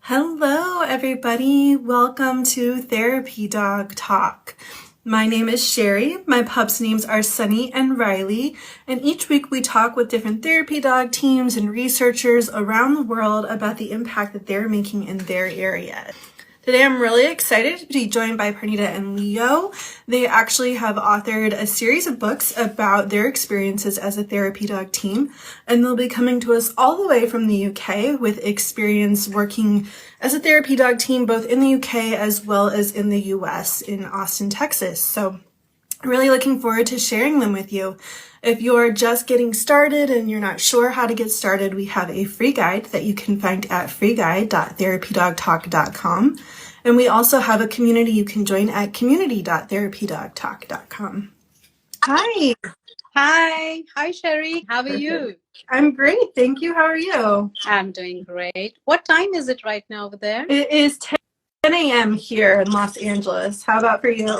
Hello, everybody. Welcome to Therapy Dog Talk. My name is Sherry. My pups' names are Sunny and Riley. And each week we talk with different therapy dog teams and researchers around the world about the impact that they're making in their area. Today I'm really excited to be joined by Parnita and Leo. They actually have authored a series of books about their experiences as a therapy dog team, and they'll be coming to us all the way from the UK with experience working as a therapy dog team both in the UK as well as in the US in Austin, Texas. So really looking forward to sharing them with you. If you're just getting started and you're not sure how to get started, we have a free guide that you can find at freeguide.therapydogtalk.com. And we also have a community you can join at community.therapydogtalk.com. Hi. Hi, Sherry. How are you? I'm great. Thank you. How are you? I'm doing great. What time is it right now over there? It is 10 a.m. here in Los Angeles. How about for you?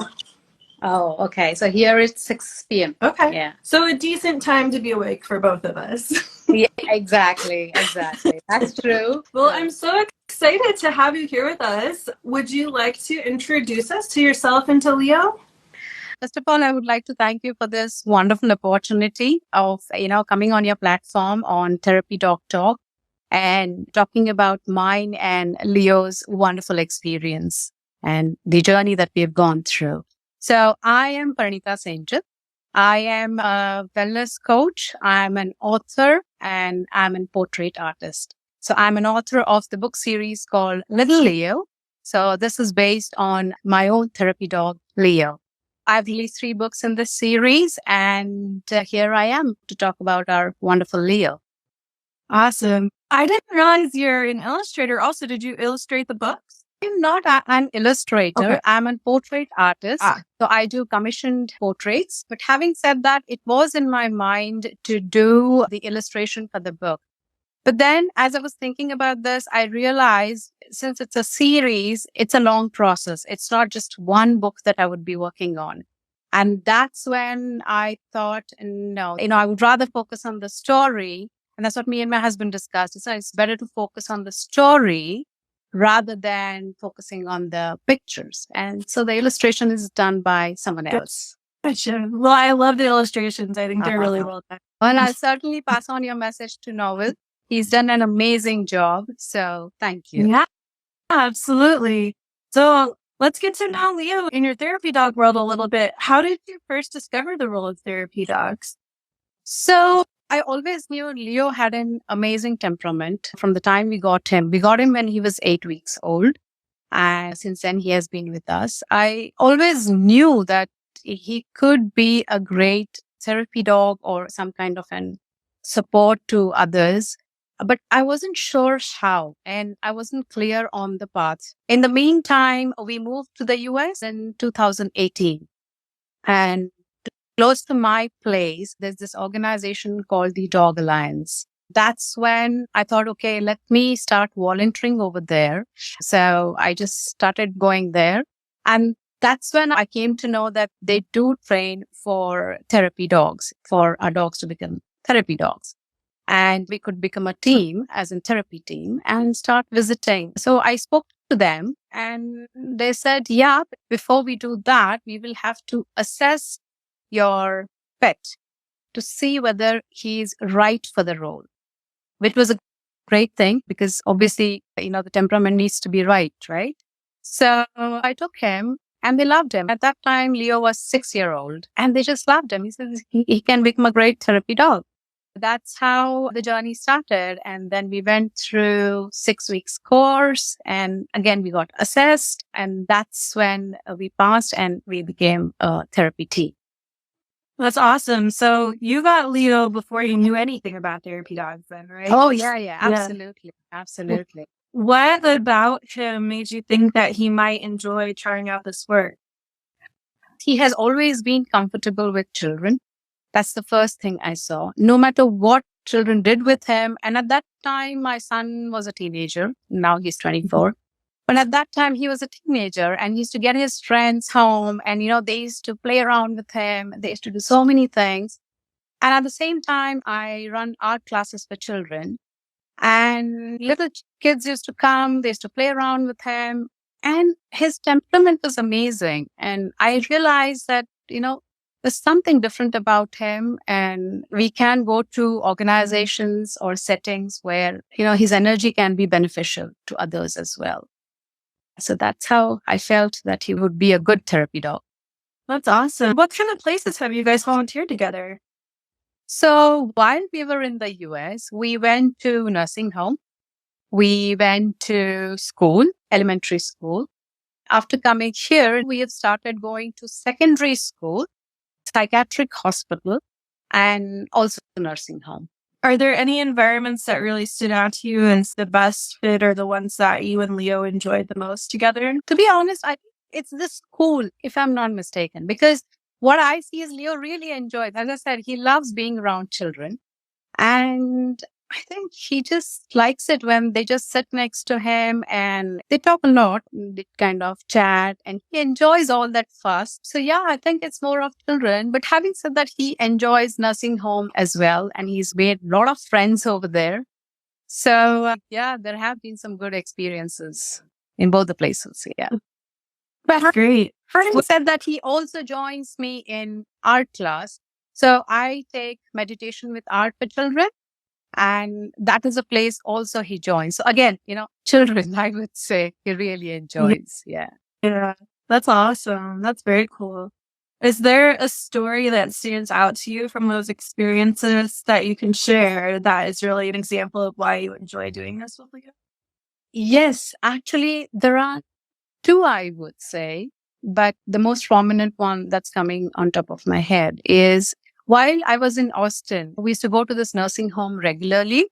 Oh, okay. So here it's 6 p.m. Okay. Yeah. So a decent time to be awake for both of us. Yeah, exactly. That's true. Well, I'm so excited to have you here with us. Would you like to introduce us to yourself and to Leo? First of all, I would like to thank you for this wonderful opportunity of, coming on your platform on Therapy Dog Talk and talking about mine and Leo's wonderful experience and the journey that we've gone through. So I am Parnita Senjit. I am a wellness coach. I'm an author and I'm a portrait artist. So I'm an author of the book series called Lil Leo. So this is based on my own therapy dog, Leo. I've released 3 books in this series, and here I am to talk about our wonderful Leo. Awesome. I didn't realize you're an illustrator. Also, did you illustrate the books? I'm not an illustrator. Okay. I'm a portrait artist. So I do commissioned portraits. But having said that, it was in my mind to do the illustration for the book. But then as I was thinking about this, I realized since it's a series, it's a long process. It's not just one book that I would be working on. And that's when I thought, no, I would rather focus on the story. And that's what me and my husband discussed. It's better to focus on the story rather than focusing on the pictures. And so the illustration is done by someone else. Gotcha. Well, I love the illustrations. I think they're really well done. Well, I'll certainly pass on your message to Noel. He's done an amazing job. So thank you. Yeah, absolutely. So let's get to know Leo in your therapy dog world a little bit. How did you first discover the role of therapy dogs? So I always knew Leo had an amazing temperament from the time we got him. We got him when he was 8 weeks old. And since then, he has been with us. I always knew that he could be a great therapy dog or some kind of an support to others. But I wasn't sure how, and I wasn't clear on the path. In the meantime, we moved to the US in 2018. And close to my place, there's this organization called the Dog Alliance. That's when I thought, okay, let me start volunteering over there. So I just started going there. And that's when I came to know that they do train for therapy dogs, for our dogs to become therapy dogs. And we could become a team, as in therapy team, and start visiting. So I spoke to them and they said, yeah, before we do that, we will have to assess your pet to see whether he's right for the role, which was a great thing because obviously, the temperament needs to be right? So I took him and they loved him. At that time, Leo was 6-year-old and they just loved him. He said he can become a great therapy dog. That's how the journey started. And then we went through 6 weeks course. And again, we got assessed. And that's when we passed and we became a therapy team. That's awesome. So you got Leo before you knew anything about therapy dogs then, right? Oh, yeah. Absolutely. What about him made you think that he might enjoy trying out this work? He has always been comfortable with children. That's the first thing I saw. No matter what children did with him. And at that time, my son was a teenager. Now he's 24. But at that time, he was a teenager and he used to get his friends home and, they used to play around with him. They used to do so many things. And at the same time, I run art classes for children. And little kids used to come, they used to play around with him. And his temperament was amazing. And I realized that, there's something different about him. And we can go to organizations or settings where, his energy can be beneficial to others as well. So that's how I felt that he would be a good therapy dog. That's awesome. What kind of places have you guys volunteered together? So while we were in the US, we went to nursing home. We went to school, elementary school. After coming here, we have started going to secondary school, psychiatric hospital, and also nursing home. Are there any environments that really stood out to you and the best fit, or the ones that you and Leo enjoyed the most together? To be honest, I think it's the school, if I'm not mistaken, because what I see is Leo really enjoys. As I said, he loves being around children. And I think he just likes it when they just sit next to him and they talk a lot, they kind of chat, and he enjoys all that fuss. So yeah, I think it's more of children. But having said that, he enjoys nursing home as well. And he's made a lot of friends over there. So yeah, there have been some good experiences in both the places. Yeah. That's great. He said that he also joins me in art class. So I take meditation with art for children. And that is a place also he joins. So again, children, I would say he really enjoys. Yeah. Yeah, that's awesome. That's very cool. Is there a story that stands out to you from those experiences that you can share that is really an example of why you enjoy doing this with Leo? Yes, actually, there are two, I would say. But the most prominent one that's coming on top of my head is while I was in Austin, we used to go to this nursing home regularly.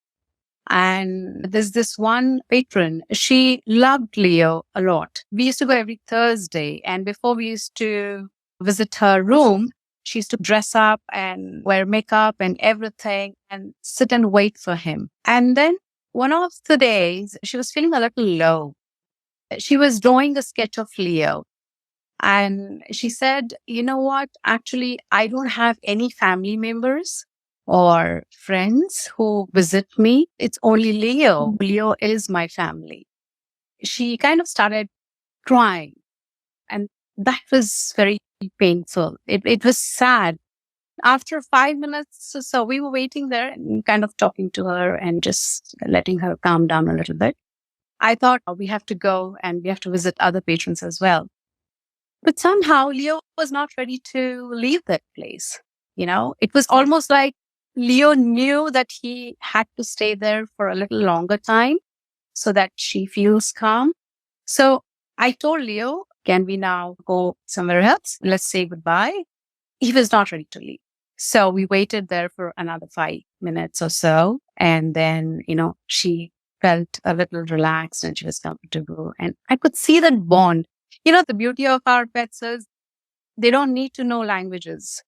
And there's this one patron, she loved Leo a lot. We used to go every Thursday. And before we used to visit her room, she used to dress up and wear makeup and everything and sit and wait for him. And then one of the days, she was feeling a little low. She was drawing a sketch of Leo. And she said, you know what? Actually, I don't have any family members or friends who visit me. It's only Leo. Leo is my family. She kind of started crying. And that was very painful. It was sad. After 5 minutes or so, we were waiting there and kind of talking to her and just letting her calm down a little bit. I thought, we have to go and we have to visit other patrons as well. But somehow Leo was not ready to leave that place. It was almost like Leo knew that he had to stay there for a little longer time so that she feels calm. So I told Leo, can we now go somewhere else? Let's say goodbye. He was not ready to leave. So we waited there for another 5 minutes or so. And then, she felt a little relaxed and she was comfortable. And I could see that bond. The beauty of our pets is they don't need to know languages,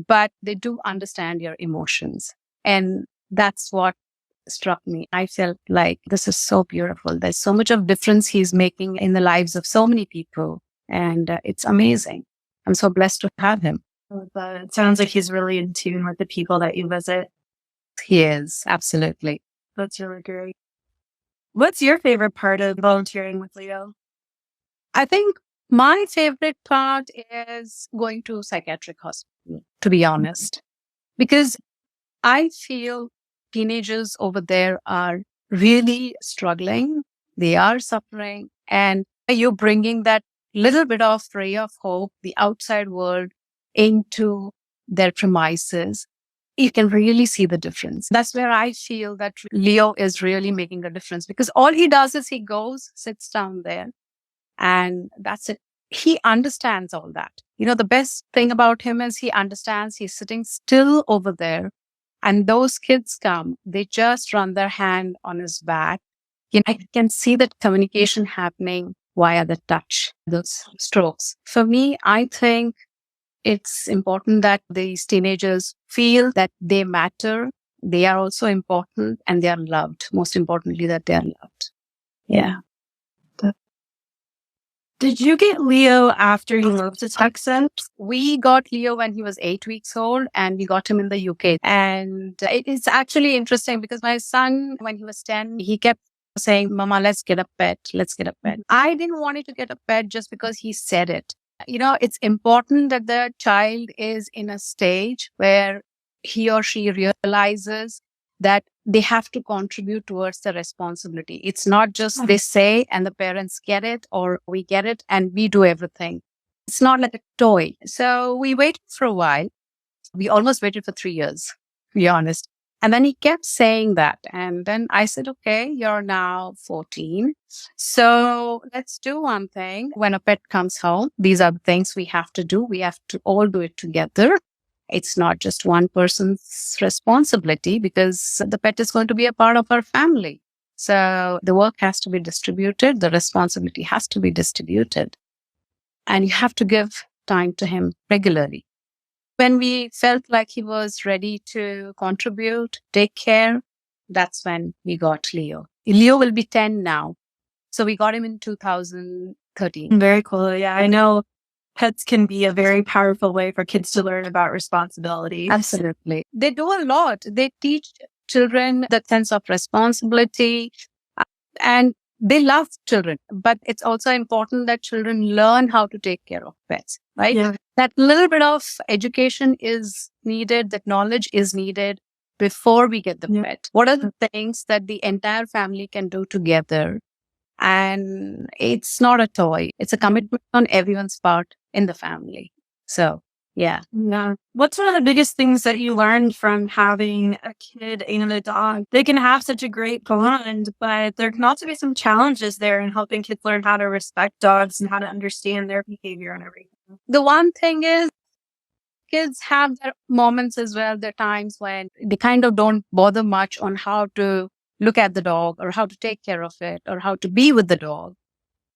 but they do understand your emotions. And that's what struck me. I felt like this is so beautiful. There's so much of difference he's making in the lives of so many people. And it's amazing. I'm so blessed to have him. It sounds like he's really in tune with the people that you visit. He is, absolutely. That's really great. What's your favorite part of volunteering with Leo? I think my favorite part is going to psychiatric hospital, to be honest, because I feel teenagers over there are really struggling. They are suffering. And you're bringing that little bit of ray of hope, the outside world, into their premises. You can really see the difference. That's where I feel that Leo is really making a difference, because all he does is he goes, sits down there, and that's it. He understands all that. The best thing about him is he understands. He's sitting still over there. And those kids come, they just run their hand on his back. I can see that communication happening via the touch, those strokes. For me, I think it's important that these teenagers feel that they matter. They are also important and they are loved. Most importantly, that they are loved. Yeah. Did you get Leo after you moved to Texas? We got Leo when he was 8 weeks old, and we got him in the UK. And it is actually interesting because my son, when he was 10, he kept saying, Mama, let's get a pet. Let's get a pet. I didn't want him to get a pet just because he said it. It's important that the child is in a stage where he or she realizes that they have to contribute towards the responsibility. It's not just they say and the parents get it, or we get it and we do everything. It's not like a toy. So we waited for a while. We almost waited for 3 years, to be honest. And then he kept saying that. And then I said, okay, you're now 14. So let's do one thing. When a pet comes home, these are the things we have to do. We have to all do it together. It's not just one person's responsibility because the pet is going to be a part of our family. So the work has to be distributed. The responsibility has to be distributed. And you have to give time to him regularly. When we felt like he was ready to contribute, take care, that's when we got Leo. Leo will be 10 now. So we got him in 2013. Very cool. Yeah, I know pets can be a very powerful way for kids to learn about responsibility. Absolutely. They do a lot. They teach children the sense of responsibility, and they love children. But it's also important that children learn how to take care of pets, right? Yeah. That little bit of education is needed, that knowledge is needed before we get the pet. What are the things that the entire family can do together? And it's not a toy. It's a commitment on everyone's part in the family. So, yeah. Yeah. What's one of the biggest things that you learned from having a kid and a dog? They can have such a great bond, but there can also be some challenges there in helping kids learn how to respect dogs and how to understand their behavior and everything. The one thing is, kids have their moments as well. There are times when they kind of don't bother much on how to look at the dog or how to take care of it or how to be with the dog.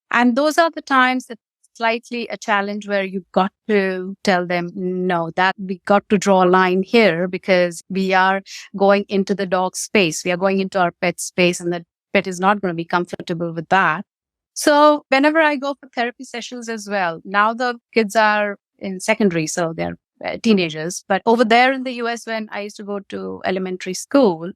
And those are the times that slightly a challenge where you've got to tell them, no, that we got to draw a line here because we are going into the dog space. We are going into our pet space and the pet is not going to be comfortable with that. So whenever I go for therapy sessions as well, now the kids are in secondary, so they're teenagers. But over there in the US, when I used to go to elementary school,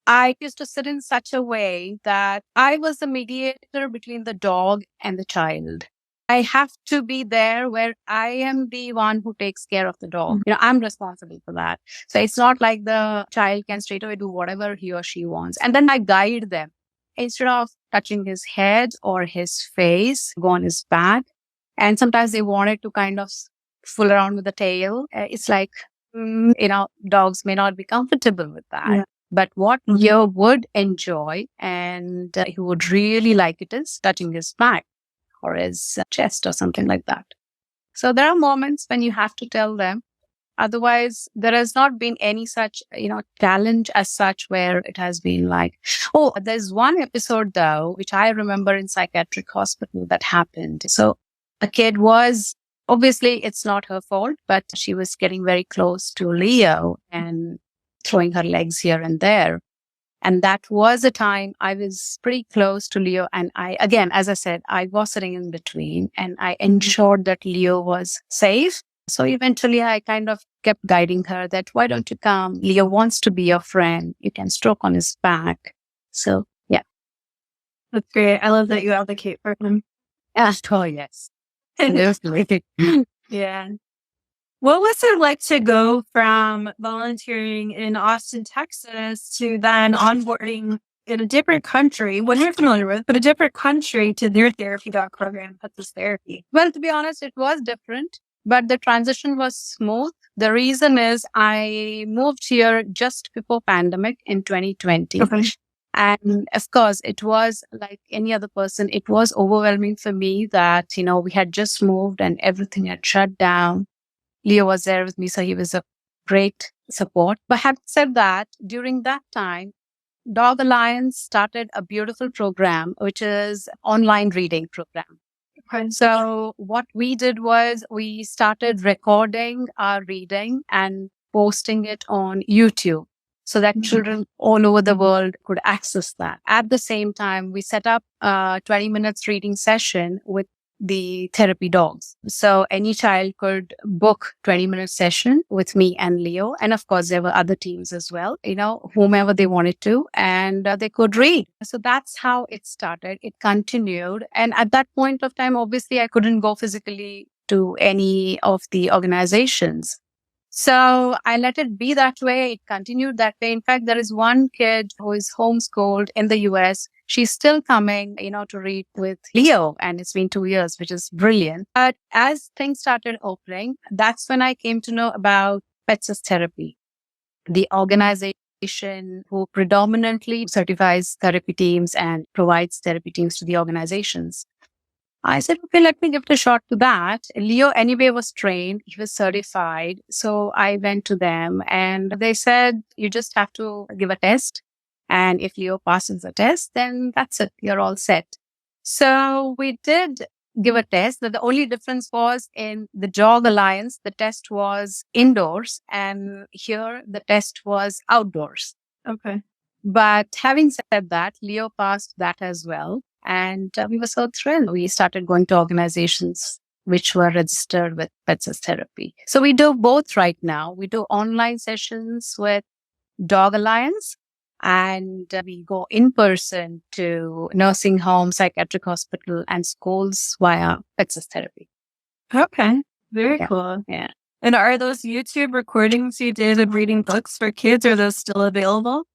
I used to sit in such a way that I was the mediator between the dog and the child. I have to be there where I am the one who takes care of the dog. I'm responsible for that. So it's not like the child can straight away do whatever he or she wants. And then I guide them. Instead of touching his head or his face, go on his back. And sometimes they wanted to kind of fool around with the tail. It's like, dogs may not be comfortable with that. Yeah. But what you would enjoy and he would really like it is touching his back or his chest or something like that. So there are moments when you have to tell them. Otherwise, there has not been any such, challenge as such where it has been like, oh, there's one episode though, which I remember in psychiatric hospital that happened. So a kid was, obviously it's not her fault, but she was getting very close to Leo and throwing her legs here and there. And that was a time I was pretty close to Leo. And I, again, as I said, I was sitting in between and I ensured that Leo was safe. So eventually I kind of kept guiding her that, why don't you come? Leo wants to be your friend. You can stroke on his back. So, yeah. That's great. I love that you advocate for him. Oh, yes. Yeah. What was it like to go from volunteering in Austin, Texas to then onboarding in a different country, what you're familiar with, but a different country to their therapy dog program, Pets Therapy? Well, to be honest, it was different, but the transition was smooth. The reason is I moved here just before pandemic in 2020. Okay. And of course, it was like any other person. It was overwhelming for me that, we had just moved and everything had shut down. Leo was there with me, so he was a great support. But having said that, during that time, Dog Alliance started a beautiful program, which is online reading program. Okay. So what we did was we started recording our reading and posting it on YouTube so that children all over the world could access that. At the same time, we set up a 20 minutes reading session with the therapy dogs. So any child could book 20-minute session with me and Leo. And of course, there were other teams as well, whomever they wanted to, and they could read. So that's how it started. It continued. And at that point of time, obviously, I couldn't go physically to any of the organizations. So I let it be that way. It continued that way. In fact, there is one kid who is homeschooled in the US. She's still coming, to read with Leo. And it's been 2 years, which is brilliant. But as things started opening, that's when I came to know about Pets as Therapy, the organization who predominantly certifies therapy teams and provides therapy teams to the organizations. I said, okay, let me give it a shot to that. Leo anyway was trained. He was certified. So I went to them and they said, you just have to give a test. And if Leo passes the test, then that's it. You're all set. So we did give a test. The only difference was in the Dog Alliance, the test was indoors, and here the test was outdoors. Okay. But having said that, Leo passed that as well. And we were so thrilled. We started going to organizations which were registered with Pets as Therapy. So we do both right now. We do online sessions with Dog Alliance, and we go in person to nursing homes, psychiatric hospital, and schools via Pets as Therapy. Okay. Very cool. Yeah. And are those YouTube recordings you did of reading books for kids, are those still available?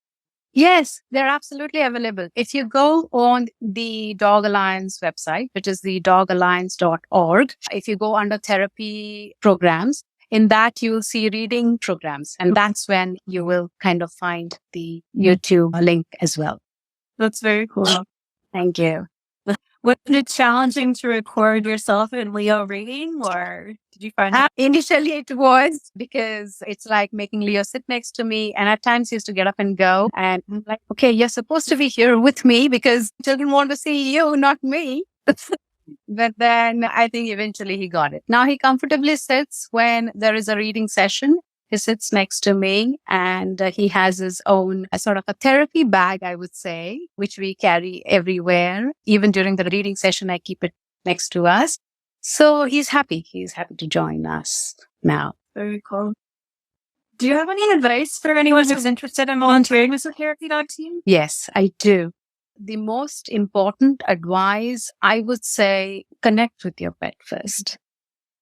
Yes, they're absolutely available. If you go on the Dog Alliance website, which is the dogalliance.org, if you go under therapy programs, in that you will see reading programs. And that's when you will kind of find the YouTube link as well. That's very cool. Thank you. Was it challenging to record yourself and Leo reading, or did you find it? Initially it was, because it's like making Leo sit next to me, and at times he used to get up and go, and I'm like, okay, you're supposed to be here with me because children want to see you, not me. But then I think eventually he got it. Now he comfortably sits when there is a reading session. He sits next to me, and he has his own sort of a therapy bag, I would say, which we carry everywhere. Even during the reading session, I keep it next to us. So he's happy. He's happy to join us now. Very cool. Do you have any advice for anyone who's interested in volunteering with a therapy dog team? Yes, I do. The most important advice, I would say, connect with your pet first.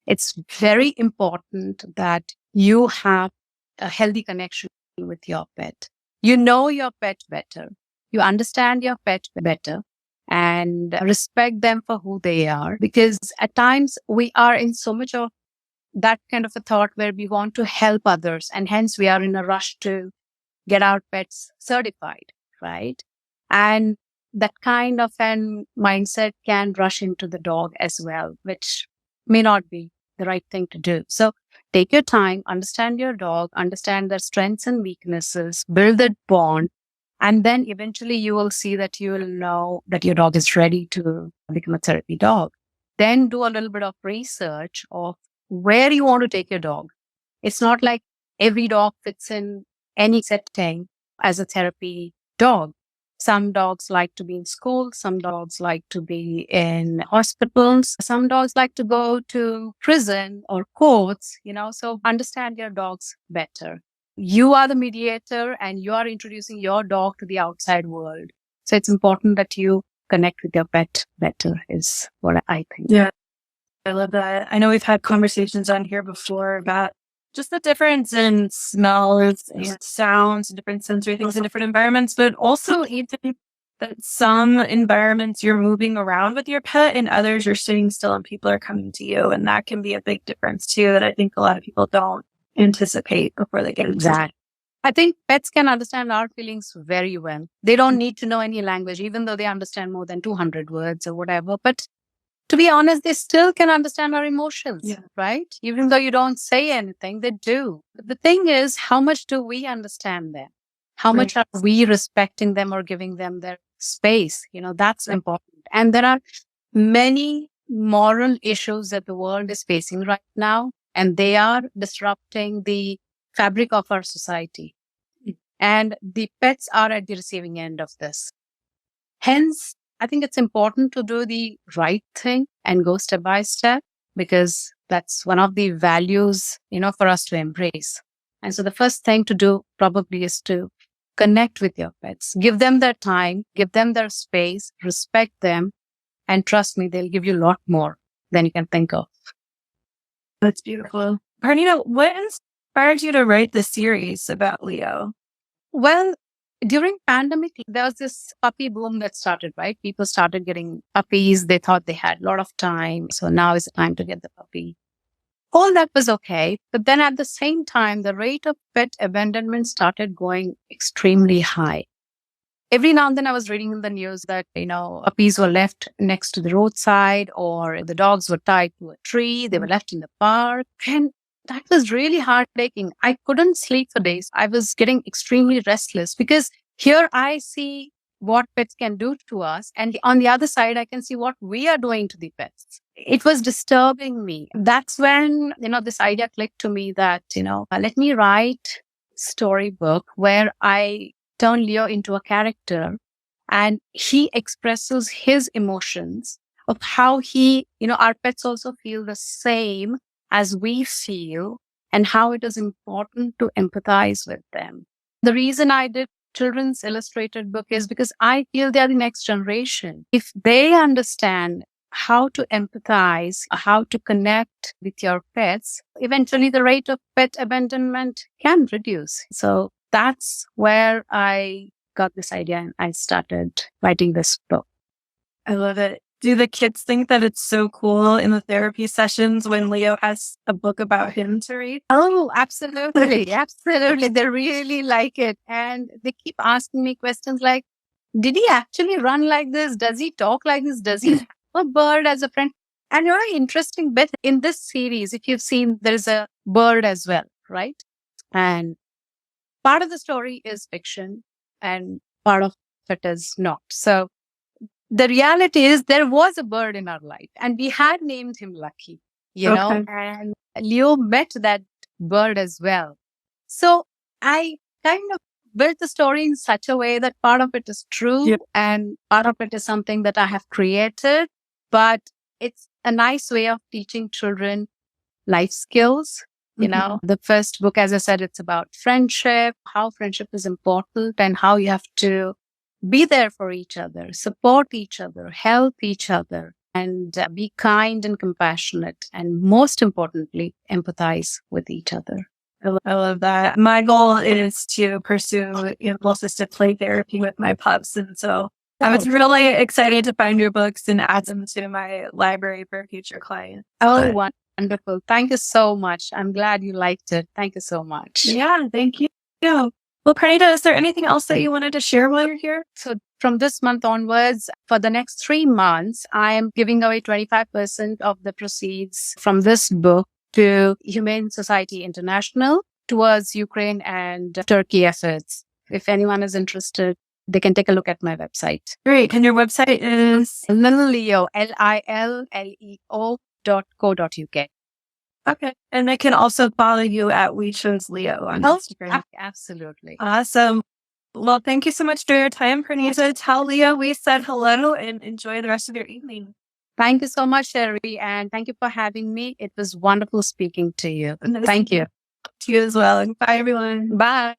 It's very important that you have a healthy connection with your pet. You know your pet better. You understand your pet better and respect them for who they are. Because at times we are in so much of that kind of a thought where we want to help others, and hence we are in a rush to get our pets certified, right? And that kind of an mindset can rush into the dog as well, which may not be the right thing to do. So take your time, understand your dog, understand their strengths and weaknesses, build that bond, and then eventually you will see that you will know that your dog is ready to become a therapy dog. Then do a little bit of research of where you want to take your dog. It's not like every dog fits in any setting as a therapy dog. Some dogs like to be in school. Some dogs like to be in hospitals. Some dogs like to go to prison or courts, so understand your dogs better. You are the mediator and you are introducing your dog to the outside world. So it's important that you connect with your pet better is what I think. Yeah, I love that. I know we've had conversations on here before about just the difference in smells and sounds, different sensory things in different environments, but also even that some environments you're moving around with your pet and others you're sitting still and people are coming to you. And that can be a big difference too, that I think a lot of people don't anticipate before they get Exactly. I think pets can understand our feelings very well. They don't need to know any language, even though they understand more than 200 words or whatever. But to be honest, they still can understand our emotions, right? Even though you don't say anything, they do. But the thing is, how much do we understand them? How much are we respecting them or giving them their space? That's important. And there are many moral issues that the world is facing right now, and they are disrupting the fabric of our society. And the pets are at the receiving end of this. Hence, I think it's important to do the right thing and go step by step, because that's one of the values, for us to embrace. And so the first thing to do probably is to connect with your pets, give them their time, give them their space, respect them, and trust me, they'll give you a lot more than you can think of. That's beautiful. Parnita, what inspired you to write the series about Leo? Well, during pandemic, there was this puppy boom that started, right? People started getting puppies. They thought they had a lot of time. So now is the time to get the puppy. All that was okay. But then at the same time, the rate of pet abandonment started going extremely high. Every now and then I was reading in the news that, puppies were left next to the roadside, or the dogs were tied to a tree. They were left in the park. And that was really heartbreaking. I couldn't sleep for days. I was getting extremely restless, because here I see what pets can do to us. And on the other side, I can see what we are doing to the pets. It was disturbing me. That's when, this idea clicked to me that, let me write storybook where I turn Leo into a character, and he expresses his emotions of how our pets also feel the same as we feel, and how it is important to empathize with them. The reason I did children's illustrated book is because I feel they are the next generation. If they understand how to empathize, how to connect with your pets, eventually the rate of pet abandonment can reduce. So that's where I got this idea, and I started writing this book. I love it. Do the kids think that it's so cool in the therapy sessions when Leo has a book about him to read? Oh, absolutely. Absolutely. They really like it. And they keep asking me questions like, did he actually run like this? Does he talk like this? Does he have a bird as a friend? And a very interesting bit in this series, if you've seen, there's a bird as well, right? And part of the story is fiction and part of it is not. So the reality is there was a bird in our life, and we had named him Lucky, and Leo met that bird as well. So I kind of built the story in such a way that part of it is true and part of it is something that I have created, but it's a nice way of teaching children life skills. The first book, as I said, it's about friendship, how friendship is important and how you have to be there for each other, support each other, help each other, and be kind and compassionate. And most importantly, empathize with each other. I love that. My goal is to pursue impulse-assisted play therapy with my pups. And so I was really excited to find your books and add them to my library for future clients. Oh, wonderful. Thank you so much. I'm glad you liked it. Thank you so much. Yeah, thank you. Yeah. Well, Parnita, is there anything else that you wanted to share while you're here? So from this month onwards, for the next 3 months, I am giving away 25% of the proceeds from this book to Humane Society International towards Ukraine and Turkey efforts. If anyone is interested, they can take a look at my website. Great. And your website is? Lil Leo, LILLEO.co.uk. Okay. And they can also follow you at We Chose Leo on Instagram. Absolutely. Awesome. Well, thank you so much for your time, Parnita. Tell Leo we said hello and enjoy the rest of your evening. Thank you so much, Sherry. And thank you for having me. It was wonderful speaking to you. Thank you. To you as well. Bye, everyone. Bye.